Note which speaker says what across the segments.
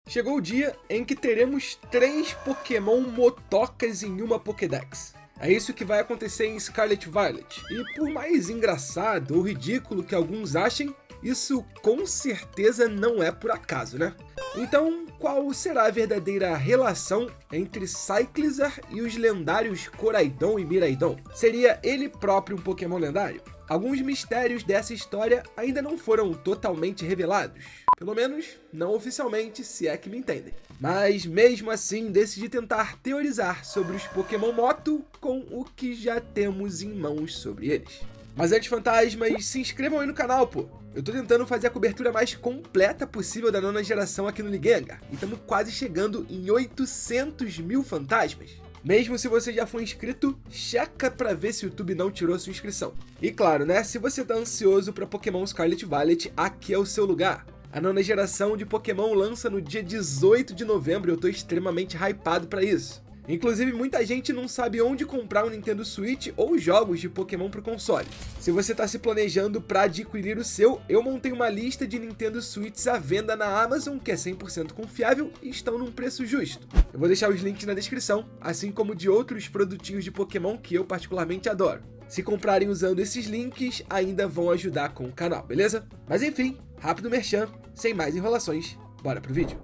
Speaker 1: Chegou o dia em que teremos 3 Pokémon motocas em uma Pokédex. É isso que vai acontecer em Scarlet Violet. E por mais engraçado ou ridículo que alguns achem, isso com certeza não é por acaso, né? Então, qual será a verdadeira relação entre Cyclizar e os lendários Koraidon e Miraidon? Seria ele próprio um Pokémon lendário? Alguns mistérios dessa história ainda não foram totalmente revelados. Pelo menos, não oficialmente, se é que me entendem. Mas mesmo assim, decidi tentar teorizar sobre os Pokémon Moto com o que já temos em mãos sobre eles. Mas antes, fantasmas, se inscrevam aí no canal, pô! Eu tô tentando fazer a cobertura mais completa possível da 9ª geração aqui no Ligengar. E estamos quase chegando em 800 mil fantasmas. Mesmo se você já for inscrito, checa pra ver se o YouTube não tirou sua inscrição. E claro, né, se você tá ansioso pra Pokémon Scarlet Violet, aqui é o seu lugar. A 9ª geração de Pokémon lança no dia 18 de novembro e eu tô extremamente hypado pra isso. Inclusive, muita gente não sabe onde comprar um Nintendo Switch ou jogos de Pokémon pro console. Se você tá se planejando para adquirir o seu, eu montei uma lista de Nintendo Switches à venda na Amazon, que é 100% confiável e estão num preço justo. Eu vou deixar os links na descrição, assim como de outros produtinhos de Pokémon que eu particularmente adoro. Se comprarem usando esses links, ainda vão ajudar com o canal, beleza? Mas enfim, rápido merchan, sem mais enrolações, bora pro vídeo.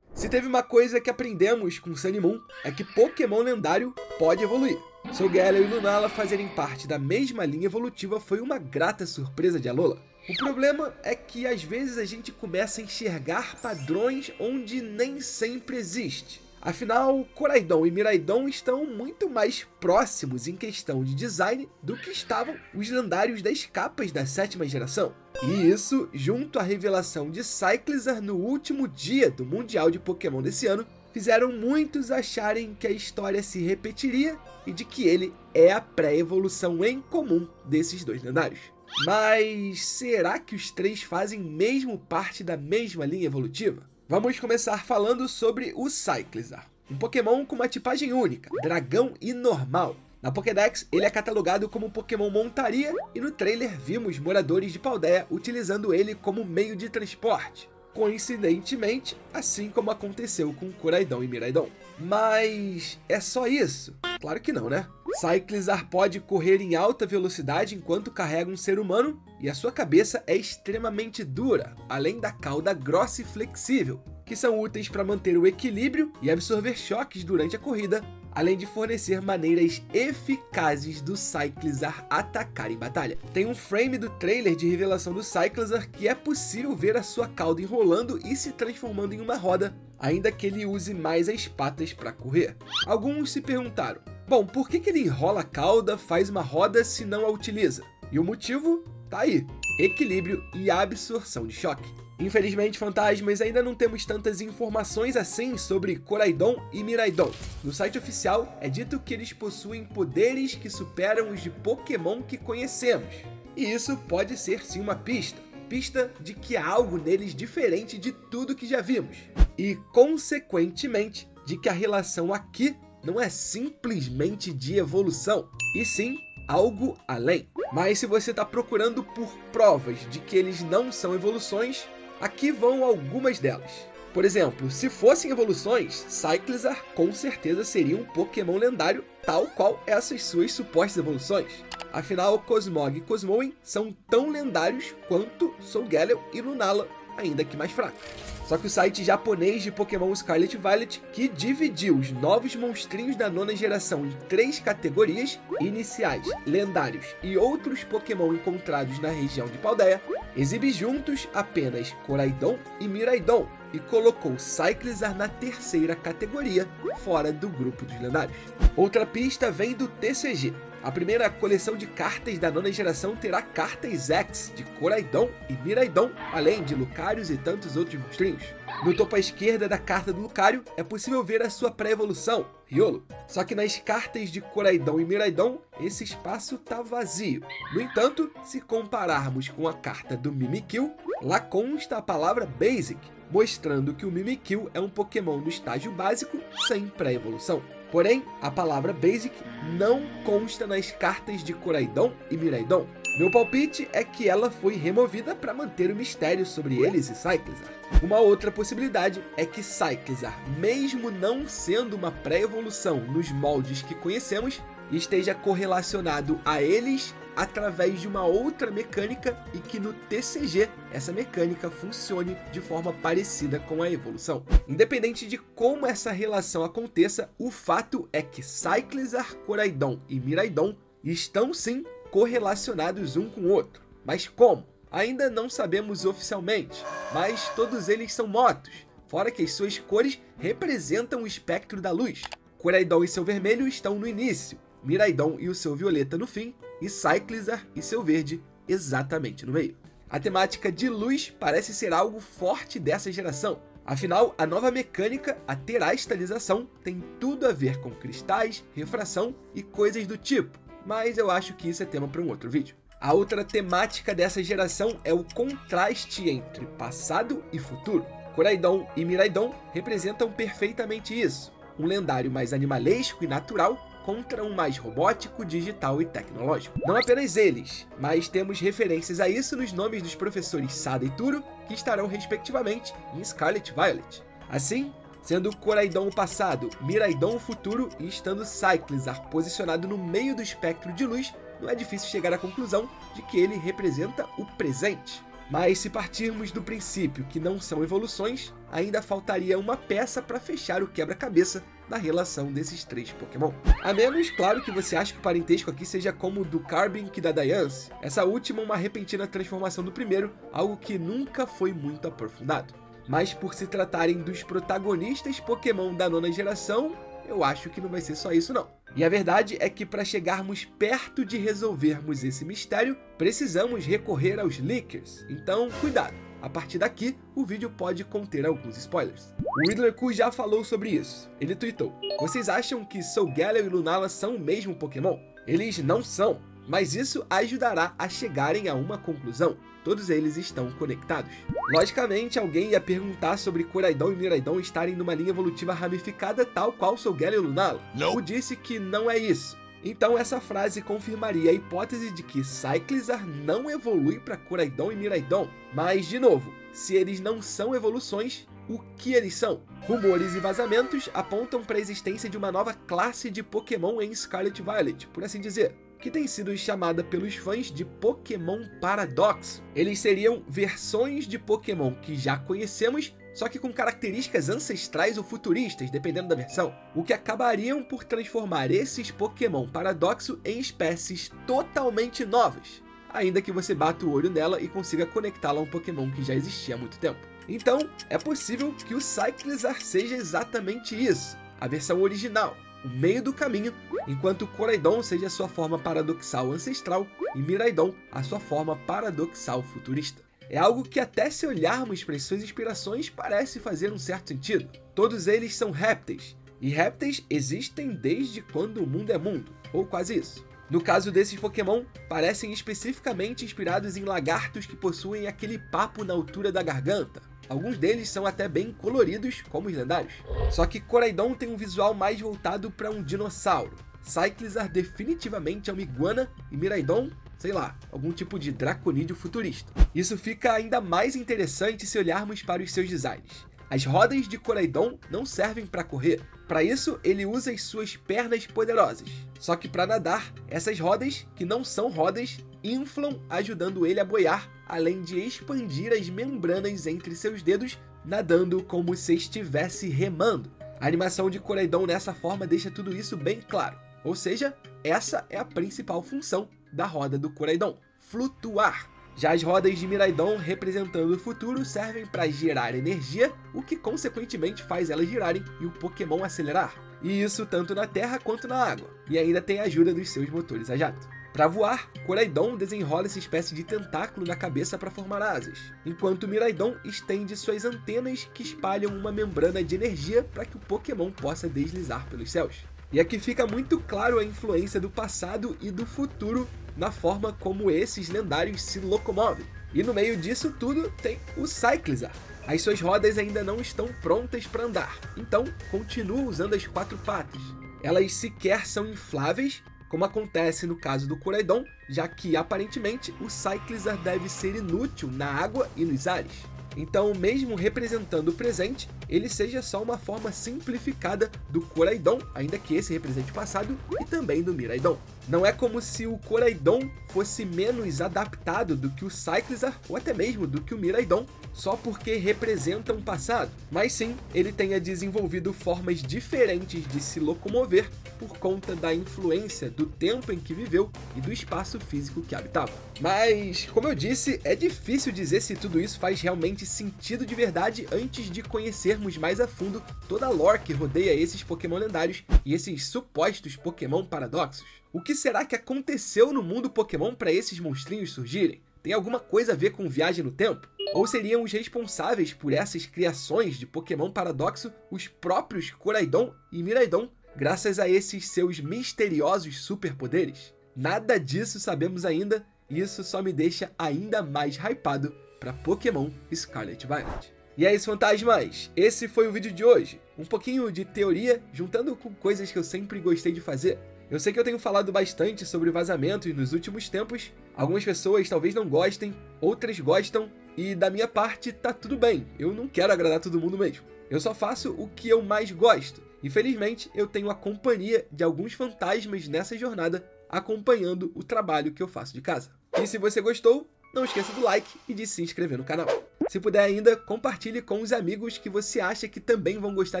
Speaker 1: Se teve uma coisa que aprendemos com Sun e Moon, é que Pokémon lendário pode evoluir. Solgaleo e Lunala fazerem parte da mesma linha evolutiva foi uma grata surpresa de Alola. O problema é que às vezes a gente começa a enxergar padrões onde nem sempre existe. Afinal, Koraidon e Miraidon estão muito mais próximos em questão de design do que estavam os lendários das capas da 7ª geração. E isso, junto à revelação de Cyclizar no último dia do Mundial de Pokémon desse ano, fizeram muitos acharem que a história se repetiria e de que ele é a pré-evolução em comum desses dois lendários. Mas será que os 3 fazem mesmo parte da mesma linha evolutiva? Vamos começar falando sobre o Cyclizar, um Pokémon com uma tipagem única, dragão e normal. Na Pokédex, ele é catalogado como Pokémon montaria e no trailer vimos moradores de Paldea utilizando ele como meio de transporte. Coincidentemente, assim como aconteceu com Koraidon e Miraidon. Mas é só isso? Claro que não, né? Cyclizar pode correr em alta velocidade enquanto carrega um ser humano e a sua cabeça é extremamente dura, além da cauda grossa e flexível, que são úteis para manter o equilíbrio e absorver choques durante a corrida, além de fornecer maneiras eficazes do Cyclizar atacar em batalha. Tem um frame do trailer de revelação do Cyclizar que é possível ver a sua cauda enrolando e se transformando em uma roda, ainda que ele use mais as patas para correr. Alguns se perguntaram, bom, por que ele enrola a cauda, faz uma roda se não a utiliza? E o motivo tá aí, equilíbrio e absorção de choque. Infelizmente, fantasmas, ainda não temos tantas informações assim sobre Koraidon e Miraidon. No site oficial, é dito que eles possuem poderes que superam os de Pokémon que conhecemos. E isso pode ser sim uma pista de que há algo neles diferente de tudo que já vimos. E, consequentemente, de que a relação aqui não é simplesmente de evolução, e sim algo além. Mas se você está procurando por provas de que eles não são evoluções, aqui vão algumas delas. Por exemplo, se fossem evoluções, Cyclizar com certeza seria um Pokémon lendário, tal qual essas suas supostas evoluções. Afinal, Cosmog e Cosmoem são tão lendários quanto Solgaleo e Lunala, ainda que mais fracos. Só que o site japonês de Pokémon Scarlet Violet, que dividiu os novos monstrinhos da 9ª geração em 3 categorias, iniciais, lendários e outros Pokémon encontrados na região de Paldea, exibe juntos apenas Koraidon e Miraidon e colocou Cyclizar na 3ª categoria, fora do grupo dos lendários. Outra pista vem do TCG. A primeira coleção de cartas da 9ª geração terá cartas X de Koraidon e Miraidon, além de Lucarios e tantos outros monstrinhos. No topo à esquerda da carta do Lucario é possível ver a sua pré-evolução, Riolo. Só que nas cartas de Koraidon e Miraidon, esse espaço tá vazio. No entanto, se compararmos com a carta do Mimikyu, lá consta a palavra Basic, mostrando que o Mimikyu é um Pokémon no estágio básico sem pré-evolução. Porém, a palavra Basic não consta nas cartas de Koraidon e Miraidon. Meu palpite é que ela foi removida para manter o mistério sobre eles e Cyclizar. Uma outra possibilidade é que Cyclizar, mesmo não sendo uma pré-evolução nos moldes que conhecemos, esteja correlacionado a eles através de uma outra mecânica e que no TCG essa mecânica funcione de forma parecida com a evolução. Independente de como essa relação aconteça, o fato é que Cyclizar, Koraidon e Miraidon estão sim correlacionados um com o outro. Mas como? Ainda não sabemos oficialmente, mas todos eles são motos, fora que as suas cores representam o espectro da luz. Koraidon e seu vermelho estão no início, Miraidon e o seu violeta no fim, e Cyclizar e seu verde exatamente no meio. A temática de luz parece ser algo forte dessa geração. Afinal, a nova mecânica, a terastalização, tem tudo a ver com cristais, refração e coisas do tipo, mas eu acho que isso é tema para um outro vídeo. A outra temática dessa geração é o contraste entre passado e futuro. Koraidon e Miraidon representam perfeitamente isso, um lendário mais animalesco e natural contra um mais robótico, digital e tecnológico. Não apenas eles, mas temos referências a isso nos nomes dos professores Sada e Turo, que estarão respectivamente em Scarlet Violet. Assim, sendo Koraidon o passado, Miraidon o futuro e estando Cyclizar posicionado no meio do espectro de luz, não é difícil chegar à conclusão de que ele representa o presente. Mas se partirmos do princípio que não são evoluções, ainda faltaria uma peça para fechar o quebra-cabeça da relação desses três Pokémon. A menos, claro, que você ache que o parentesco aqui seja como o do Carbink e da Diancie, essa última uma repentina transformação do primeiro, algo que nunca foi muito aprofundado. Mas por se tratarem dos protagonistas Pokémon da nona geração, eu acho que não vai ser só isso não. E a verdade é que para chegarmos perto de resolvermos esse mistério, precisamos recorrer aos leakers, então cuidado. A partir daqui, o vídeo pode conter alguns spoilers. O Riddler-Ku já falou sobre isso. Ele tweetou: "Vocês acham que Solgaleo e Lunala são o mesmo Pokémon? Eles não são, mas isso ajudará a chegarem a uma conclusão. Todos eles estão conectados." Logicamente, alguém ia perguntar sobre Koraidon e Miraidon estarem numa linha evolutiva ramificada tal qual Solgaleo e Lunala. O disse que não é isso. Então essa frase confirmaria a hipótese de que Cyclizar não evolui para Koraidon e Miraidon. Mas, de novo, se eles não são evoluções, o que eles são? Rumores e vazamentos apontam para a existência de uma nova classe de Pokémon em Scarlet Violet, por assim dizer, que tem sido chamada pelos fãs de Pokémon Paradoxo. Eles seriam versões de Pokémon que já conhecemos, só que com características ancestrais ou futuristas, dependendo da versão, o que acabariam por transformar esses Pokémon Paradoxo em espécies totalmente novas, ainda que você bata o olho nela e consiga conectá-la a um Pokémon que já existia há muito tempo. Então, é possível que o Cyclizar seja exatamente isso, a versão original, o meio do caminho, enquanto Koraidon seja a sua forma paradoxal ancestral e Miraidon a sua forma paradoxal futurista. É algo que até se olharmos para as suas inspirações parece fazer um certo sentido. Todos eles são répteis, e répteis existem desde quando o mundo é mundo, ou quase isso. No caso desses Pokémon, parecem especificamente inspirados em lagartos que possuem aquele papo na altura da garganta. Alguns deles são até bem coloridos, como os lendários. Só que Koraidon tem um visual mais voltado para um dinossauro. Cyclizar definitivamente é uma iguana e Miraidon, sei lá, algum tipo de draconídeo futurista. Isso fica ainda mais interessante se olharmos para os seus designs. As rodas de Koraidon não servem para correr. Para isso, ele usa as suas pernas poderosas. Só que para nadar, essas rodas, que não são rodas, inflam, ajudando ele a boiar, além de expandir as membranas entre seus dedos, nadando como se estivesse remando. A animação de Koraidon nessa forma deixa tudo isso bem claro. Ou seja, essa é a principal função da roda do Koraidon: flutuar. Já as rodas de Miraidon, representando o futuro, servem para gerar energia, o que consequentemente faz elas girarem e o Pokémon acelerar. E isso tanto na terra quanto na água. E ainda tem a ajuda dos seus motores a jato. Para voar, Koraidon desenrola essa espécie de tentáculo na cabeça para formar asas, enquanto Miraidon estende suas antenas que espalham uma membrana de energia para que o Pokémon possa deslizar pelos céus. E aqui fica muito claro a influência do passado e do futuro na forma como esses lendários se locomovem. E no meio disso tudo tem o Cyclizar. As suas rodas ainda não estão prontas para andar, então continua usando as quatro patas. Elas sequer são infláveis, como acontece no caso do Koraidon, já que aparentemente o Cyclizar deve ser inútil na água e nos ares. Então, mesmo representando o presente, ele seja só uma forma simplificada do Koraidon, ainda que esse represente o passado, e também do Miraidon. Não é como se o Koraidon fosse menos adaptado do que o Cyclizar, ou até mesmo do que o Miraidon, só porque representa um passado, mas sim, ele tenha desenvolvido formas diferentes de se locomover por conta da influência do tempo em que viveu e do espaço físico que habitava. Mas, como eu disse, é difícil dizer se tudo isso faz realmente sentido de verdade antes de conhecermos mais a fundo toda a lore que rodeia esses Pokémon lendários e esses supostos Pokémon paradoxos. O que será que aconteceu no mundo Pokémon para esses monstrinhos surgirem? Tem alguma coisa a ver com viagem no tempo? Ou seriam os responsáveis por essas criações de Pokémon paradoxo os próprios Koraidon e Miraidon, graças a esses seus misteriosos superpoderes? Nada disso sabemos ainda, e isso só me deixa ainda mais hypado para Pokémon Scarlet Violet. E é isso, fantasmas! Esse foi o vídeo de hoje. Um pouquinho de teoria, juntando com coisas que eu sempre gostei de fazer. Eu sei que eu tenho falado bastante sobre vazamentos nos últimos tempos, algumas pessoas talvez não gostem, outras gostam, e da minha parte tá tudo bem, eu não quero agradar todo mundo mesmo. Eu só faço o que eu mais gosto, e felizmente eu tenho a companhia de alguns fantasmas nessa jornada, acompanhando o trabalho que eu faço de casa. E se você gostou, não esqueça do like e de se inscrever no canal. Se puder ainda, compartilhe com os amigos que você acha que também vão gostar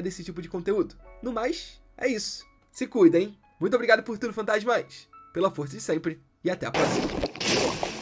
Speaker 1: desse tipo de conteúdo. No mais, é isso. Se cuidem! Muito obrigado por tudo, fantasmas, pela força de sempre, e até a próxima.